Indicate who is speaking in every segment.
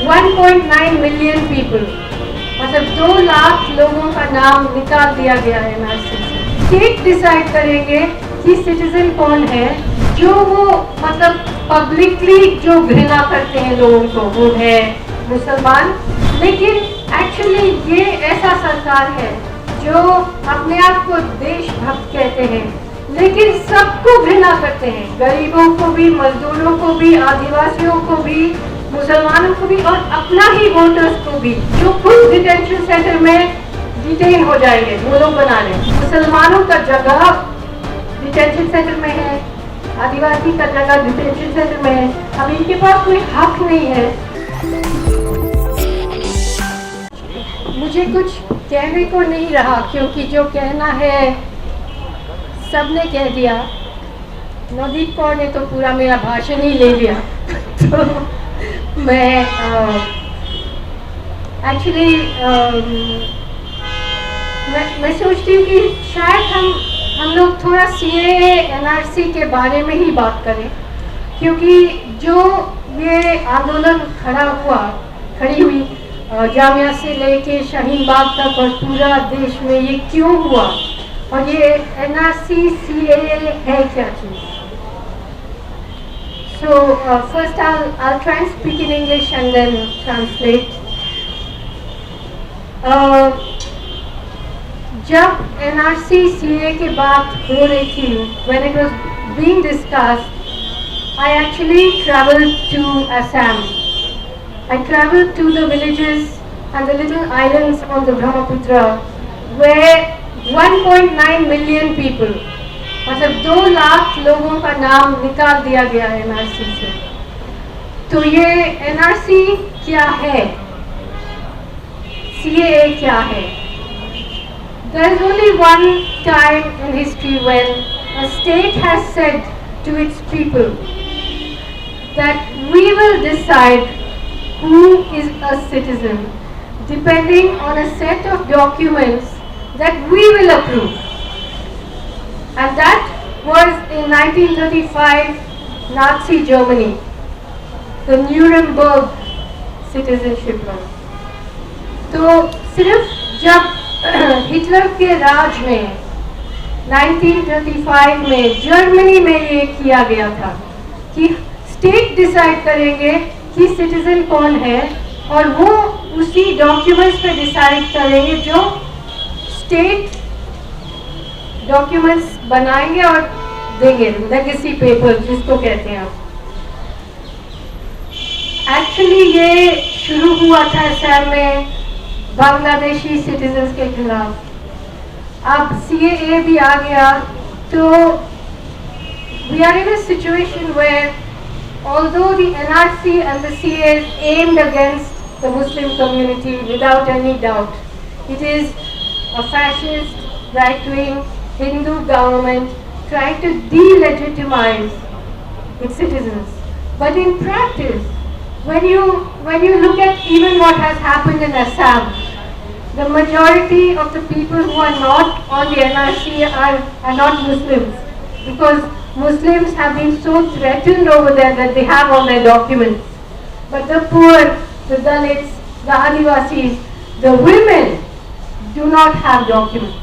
Speaker 1: 1.9 million people, मतलब 2 लाख लोगों का नाम निकाल दिया गया है एनआरसी से। स्टेट डिसाइड करेंगे कि सिटीजन कौन है, जो वो मतलब पब्लिकली जो घृणा करते हैं लोगों को, वो है मुसलमान। लेकिन एक्चुअली ये ऐसा सरकार है जो अपने आप को देशभक्त कहते हैं, लेकिन सबको घृणा करते हैं, गरीबों को भी, मजदूरों को भी, आदिवासियों को भी, मुसलमानों को भी और अपना ही वोटर्स को भी, जो खुद डिटेंशन सेंटर में डिटेन हो जाएंगे, वो लोग बना रहे। मुसलमानों का जगह डिटेंशन सेंटर में है, आदिवासी का जगह डिटेंशन सेंटर में है। अब इनके पास कोई हक नहीं है। मुझे कुछ कहने को नहीं रहा, क्योंकि जो कहना है सबने कह दिया। नवदीप कौर ने तो पूरा मेरा भाषण ही ले लिया। तो मैं एक्चुअली मैं सोचती हूँ कि शायद हम लोग थोड़ा सीएए एनआरसी के बारे में ही बात करें, क्योंकि जो ये आंदोलन खड़ी हुई जामिया से लेके शाहीन बाग तक और पूरा देश में, ये क्यों हुआ और ये एनआरसी सीएए है क्या चीज़। So first I'll try and speak in English and then translate. जब एनआरसी सीए की बात हो रही थी, when it was being discussed, I actually traveled to Assam. I traveled to the villages and the little islands on the Brahmaputra where 1.9 million people, मतलब 2 लाख लोगों का नाम निकाल दिया गया है एनआरसी से। तो ये एनआरसी क्या है, सीएए क्या है? There is only one time in history when a state has said to its people that we will decide who is a citizen depending on a set of documents that we will approve. And that was in 1935 Nazi Germany, the Nuremberg citizenship law. तो सिर्फ जब Hitler के राज में 1935 में Germany में ये किया गया था कि स्टेट डिसाइड करेंगे कि सिटीजन कौन है, और वो उसी डॉक्यूमेंट्स पे डिसाइड करेंगे, जो स्टेट डॉक्यूमेंट्स बनाएंगे और देंगे, लेगेसी पेपर जिसको कहते हैं आप। एक्चुअली ये शुरू हुआ था असम में बांग्लादेशी सिटीजन्स के खिलाफ। अब सीएए भी आ गया, तो we are in a situation where although the NRC and the CAA is aimed against the Muslim community without any doubt, it is a fascist, right-wing Hindu government trying to delegitimize its citizens. But in practice, when you look at even what has happened in Assam, the majority of the people who are not on the NRC are not Muslims, because Muslims have been so threatened over there that they have all their documents. But the poor, the Dalits, the Adivasis, the women do not have documents.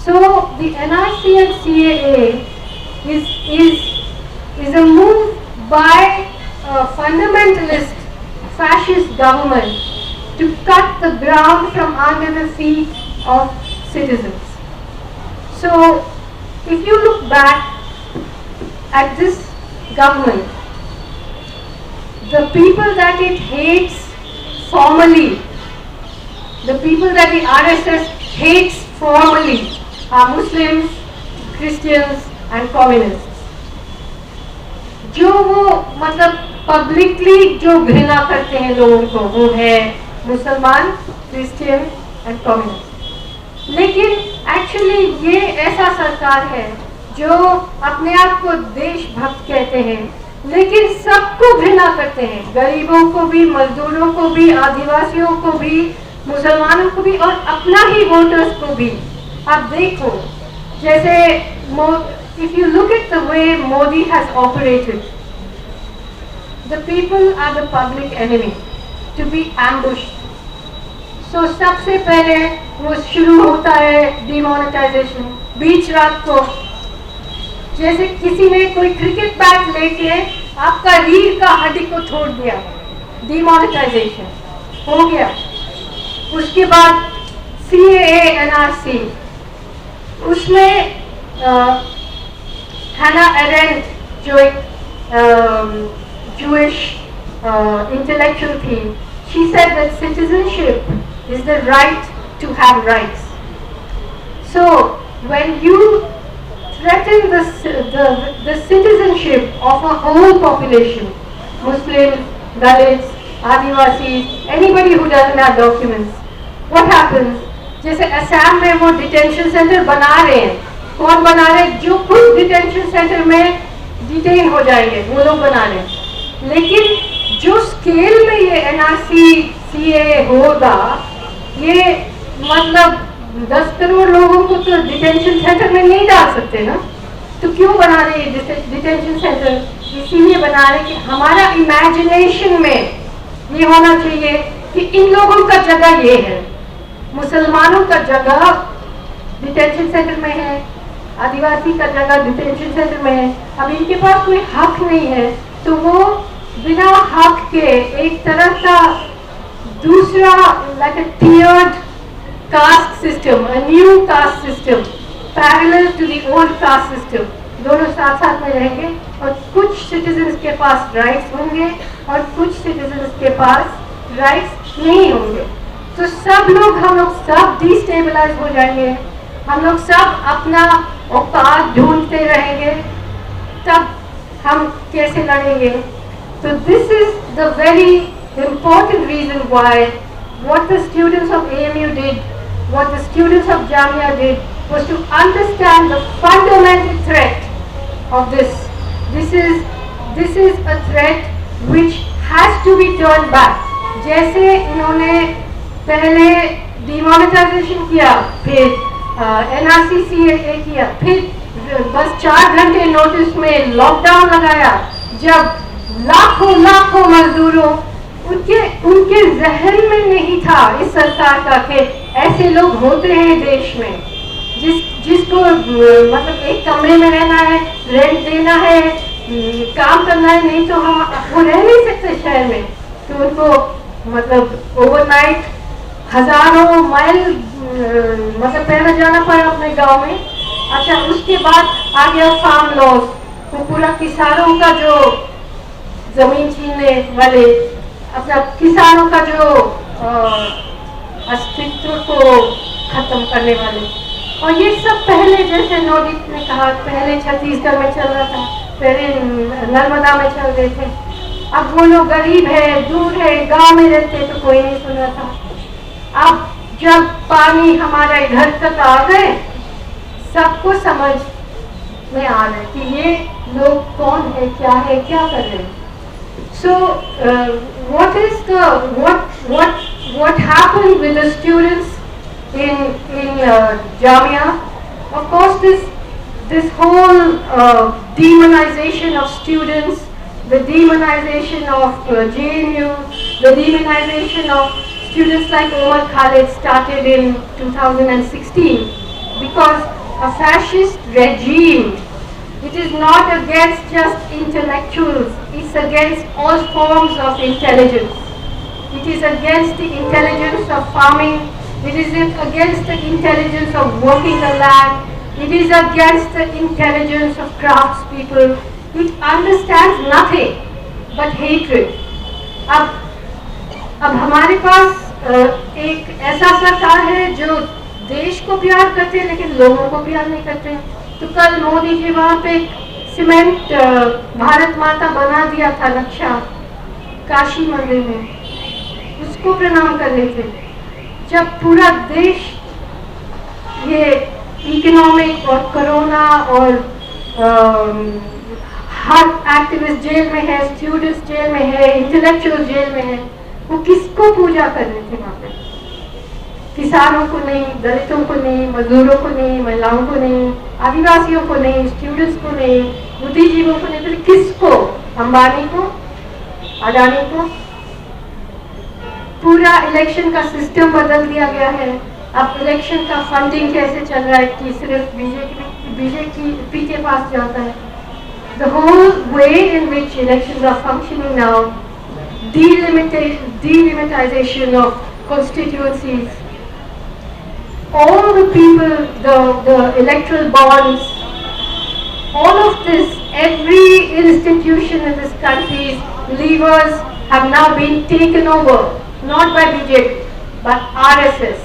Speaker 1: So the NRC and CAA is a move by a fundamentalist fascist government to cut the ground from under the feet of citizens. So if you look back at this government, the people that it hates formally, the people that the RSS hates formally are Muslims, Christians and communists. जो वो मतलब publicly जो घृणा करते हैं लोगों को, वो है मुसलमान, क्रिश्चियन एंड कम्युनिस्ट। लेकिन एक्चुअली ये ऐसा सरकार है जो अपने आप को देशभक्त कहते हैं, लेकिन सबको घृणा करते हैं, गरीबों को भी, मजदूरों को भी, आदिवासियों को भी, मुसलमानों को भी और अपना ही वोटर्स को भी। आप देखो, जैसे if you look at the way Modi has operated, the people are the public enemy. to be ambushed. So सबसे पहले वो शुरू होता है डिमोनेटाइजेशन। बीच रात को जैसे किसी ने कोई क्रिकेट बैट लेके आपका रीढ़ का हड्डी को तोड़ दिया, डिमोनेटाइजेशन हो गया। उसके बाद CAA NRC, उसमें हैना एरेंट जो एक Jewish intellectual थी, she said that citizenship is the right to have rights. So when you threaten the citizenship of a whole population, Muslims, Dalits, Adivasis, anybody who doesn't have documents, what happens? जैसे असम में वो detention centre बना रहे हैं, कौन बना रहे हैं? जो खुद डिटेंशन सेंटर में डिटेन हो जाएंगे वो लोग बना रहे हैं। लेकिन जो स्केल में ये NRC CAA होगा, ये मतलब 10 करोड़ लोगों को तो डिटेंशन सेंटर में नहीं डाल सकते ना। तो क्यों बना रहे हैं डिटेंशन सेंटर? इसीलिए बना रहे कि हमारा इमेजिनेशन में ये होना चाहिए कि इन लोगों का जगह ये है, मुसलमानों का जगह डिटेंशन सेंटर में है, आदिवासी का जगह डिटेंशन सेंटर में है। अब इनके पास कोई हक नहीं है तो वो बिना हक के एक तरह का दूसरा like a tiered caste system, a new caste system, parallel to the old caste system, दोनों साथ साथ में रहेंगे और कुछ सिटीजन्स के पास राइट्स होंगे और कुछ सिटीजन्स के पास राइट्स नहीं होंगे। तो सब लोग हम लोग सब डिस्टेबलाइज हो जाएंगे, हम लोग सब अपना औकात ढूंढते रहेंगे, तब हम कैसे लड़ेंगे? तो this is the very important reason why what the students of AMU did, what the students of Jamia did, was to understand the fundamental threat of this. This is a threat which has to be turned back. जैसे इन्होंने पहले demonetisation किया, फिर NRC CAA किया, फिर बस 4 घंटे notice में लॉकडाउन लगाया, जब लाखों मजदूरों उनके जहन में नहीं था इस सरकार का कि ऐसे लोग होते हैं देश में, जिसको मतलब एक कमरे में रहना है, रेंट देना है, काम करना है, नहीं तो वो रह नहीं सकते शहर में। तो उनको मतलब ओवरनाइट हजारों माइल मतलब पैदल जाना पड़ा अपने गांव में। अच्छा, उसके बाद आ गया फार्म लॉस, वो पूरा किसानों का जो जमीन छीनने वाले, अपना किसानों का जो अस्तित्व को खत्म करने वाले। और ये सब पहले जैसे नोटिस ने कहा, पहले छत्तीसगढ़ में चल रहा था, पहले नर्मदा में चल रहे थे। अब वो लोग गरीब है, दूर है, गांव में रहते तो कोई नहीं सुन रहा था। अब जब पानी हमारे घर तक आ गए, सबको समझ में आ रहा है कि ये लोग कौन है, क्या कर रहे हैं। So what happened with the students in Jamia? Of course, this whole demonization of students, the demonization of JNU, the demonization of students like Omar Khalid started in 2016 because a fascist regime. It is not against just intellectuals, it's against all forms of intelligence. It is against the intelligence of farming, it is against the intelligence of working the land, it is against the intelligence of craftspeople. It understands nothing but hatred. अब हमारे पास एक ऐसा सरकार है जो देश को प्यार करते हैं लेकिन लोगों को प्यार नहीं करते। तो कल मोदी जी वहाँ पे सीमेंट भारत माता बना दिया था नक्शा काशी मंदिर में, उसको प्रणाम कर रहे थे। जब पूरा देश ये इकोनॉमिक और कोरोना और हर एक्टिविस्ट जेल में है, स्टूडेंट्स जेल में है, इंटेलेक्चुअल जेल में है, वो किसको पूजा कर रहे थे वहाँ पे? किसानों को नहीं, दलितों को नहीं, मजदूरों को नहीं, महिलाओं को नहीं, आदिवासियों को नहीं, स्टूडेंट्स को नहीं, बुद्धिजीवियों को नहीं, फिर किसको? अंबानी को, अडानी को। पूरा इलेक्शन का सिस्टम बदल दिया गया है। अब इलेक्शन का फंडिंग कैसे चल रहा है कि सिर्फ बीजेपी के पास जाता है। The whole way in which elections are functioning now, delimitation of constituencies, all the people, the electoral bonds, all of this, every institution in this country's levers have now been taken over, not by BJP, but RSS,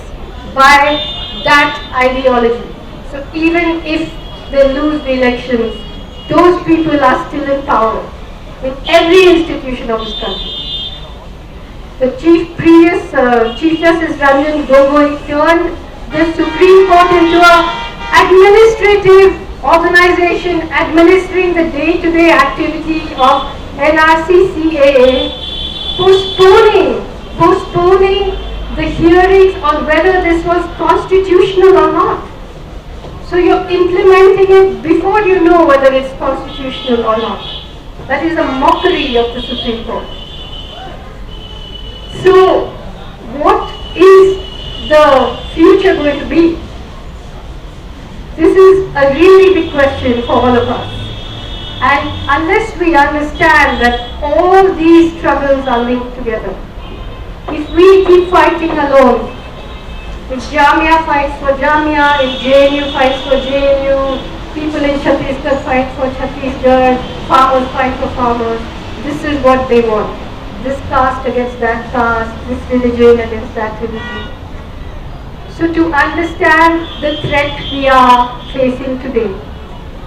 Speaker 1: by that ideology. So even if they lose the elections, those people are still in power in every institution of this country. The previous Chief Justice Ranjan Gogoi turned the Supreme Court into an administrative organization administering the day-to-day activity of NRC-CAA, postponing the hearings on whether this was constitutional or not. So you're implementing it before you know whether it's constitutional or not. That is a mockery of the Supreme Court. So what is the future going to be? This is a really big question for all of us. And unless we understand that all these struggles are linked together, if we keep fighting alone, if Jamia fights for Jamia, if JNU fights for JNU, people in Chhattisgarh fight for Chhattisgarh, farmers fight for farmers, this is what they want. This caste against that caste, this religion against that religion. So to understand the threat we are facing today,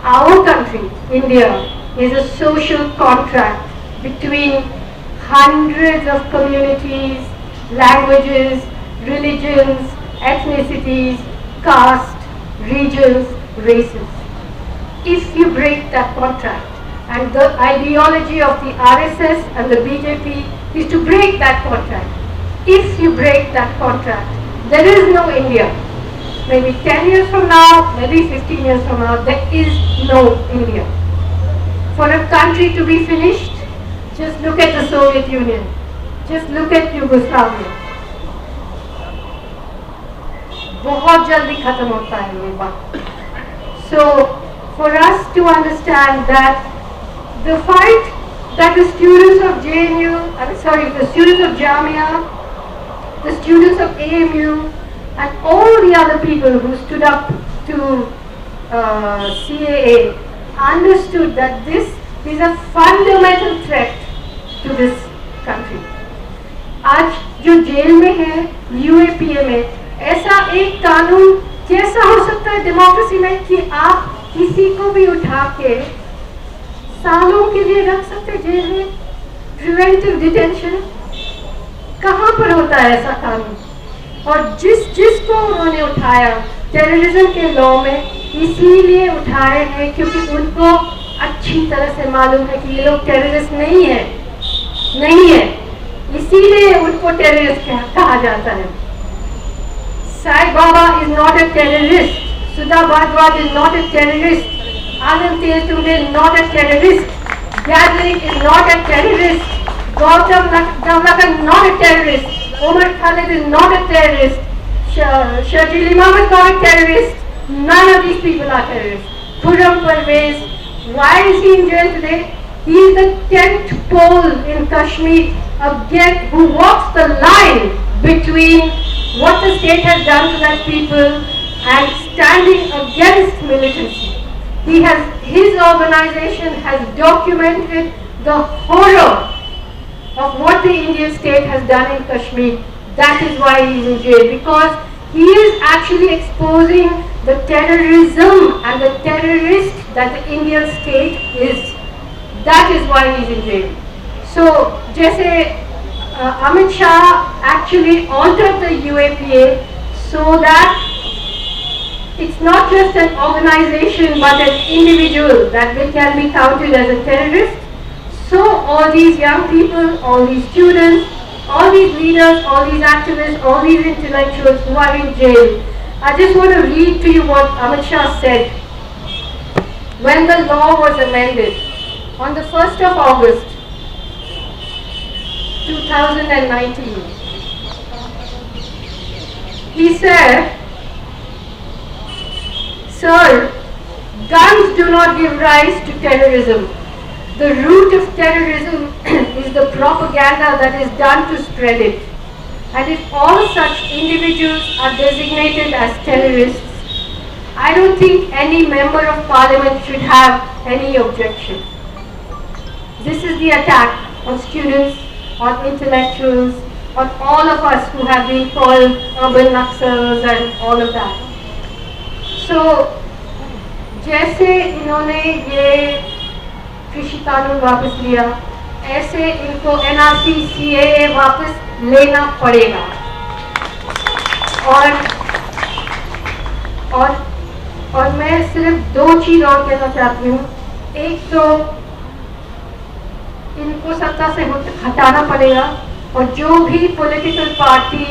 Speaker 1: our country, India, is a social contract between hundreds of communities, languages, religions, ethnicities, caste, regions, races. If you break that contract, and the ideology of the RSS and the BJP is to break that contract. If you break that contract, there is no India. Maybe 10 years from now, maybe 15 years from now, there is no India. For a country to be finished, just look at the Soviet Union. Just look at Yugoslavia. बहुत जल्दी खत्म होता है ये बात. So, for us to understand that the fight that the students of JNU, the students of Jamia, the students of AMU, and all the other people who stood up to CAA understood that this is a fundamental threat to this country. आज जो jail में है UAPA में, ऐसा एक कानून कैसा हो सकता है डेमोक्रेसी में कि आप किसी को भी उठा के सालों के लिए रख सकते जेल में? प्रिवेंटिव डिटेंशन कहाँ पर होता है ऐसा कानून? और जिसको उन्होंने उठाया टेररिज्म के लॉ में इसीलिए उठाए हैं क्योंकि उनको अच्छी तरह से मालूम है कि ये लोग टेररिस्ट नहीं है, इसीलिए उनको टेररिस्ट कहा जाता है. Sai Baba is not a terrorist. Sudha Bhardwaj is not a terrorist. Anand Tejtunde is not a terrorist. Gadlik is not a terrorist. Gautam Navlakar is not a terrorist. Omar Khalid is not a terrorist. Shajil Imam is not a terrorist. None of these people are terrorists. Khurram Parvez, why is he in jail today? He is the 10th pole in Kashmir, who walks the line between what the state has done to that people and standing against militancy. His organization has documented the horror of what the Indian state has done in Kashmir. That is why he is in jail, because he is actually exposing the terrorism and the terrorist that the Indian state is. That is why he is in jail. So, जैसे Amit Shah actually altered the UAPA so that it's not just an organization but an individual that can be counted as a terrorist. So all these young people, all these students, all these leaders, all these activists, all these intellectuals who are in jail, I just want to read to you what Amit Shah said when the law was amended on the 1st of August 2019. He said, "Sir, guns do not give rise to terrorism. The root of terrorism is the propaganda that is done to spread it. And if all such individuals are designated as terrorists, I don't think any member of parliament should have any objection." This is the attack on students, on intellectuals, on all of us who have been called urban Naxals and all of that. So, जैसे इन्होंने ये कृषि कानून वापस लिया, ऐसे इनको NRC CAA वापस लेना पड़ेगा। और मैं सिर्फ 2 चीज और कहना चाहती हूँ। एक तो इनको सत्ता से हटाना पड़ेगा, और जो भी पॉलिटिकल पार्टी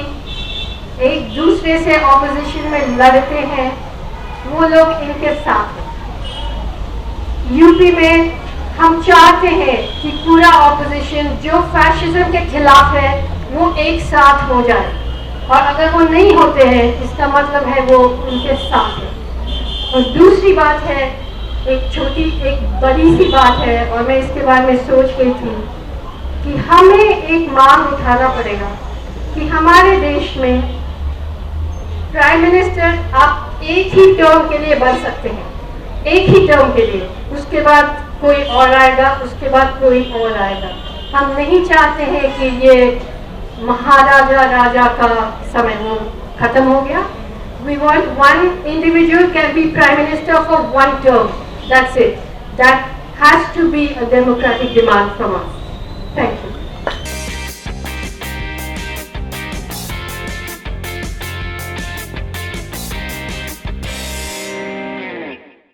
Speaker 1: एक दूसरे से ऑपोजिशन में लड़ते हैं वो लोग इनके साथ हैं। यूपी में हम चाहते हैं कि पूरा ऑपोजिशन जो फैशिज्म के खिलाफ है वो एक साथ हो जाए, और अगर वो नहीं होते हैं इसका मतलब है वो उनके साथ है। और दूसरी बात है, एक बड़ी सी बात है, और मैं इसके बारे में सोच रही थी कि हमें एक मांग उठाना पड़ेगा कि हमारे देश में प्राइम मिनिस्टर आप एक ही टर्म के लिए बन सकते हैं, एक ही टर्म के लिए, उसके बाद कोई और आएगा, उसके बाद कोई और आएगा। हम नहीं चाहते हैं कि ये महाराजा राजा का समय वो खत्म हो गया। We want one individual can be prime minister for one term. That's it. That has to be a democratic demand from us. Thank you.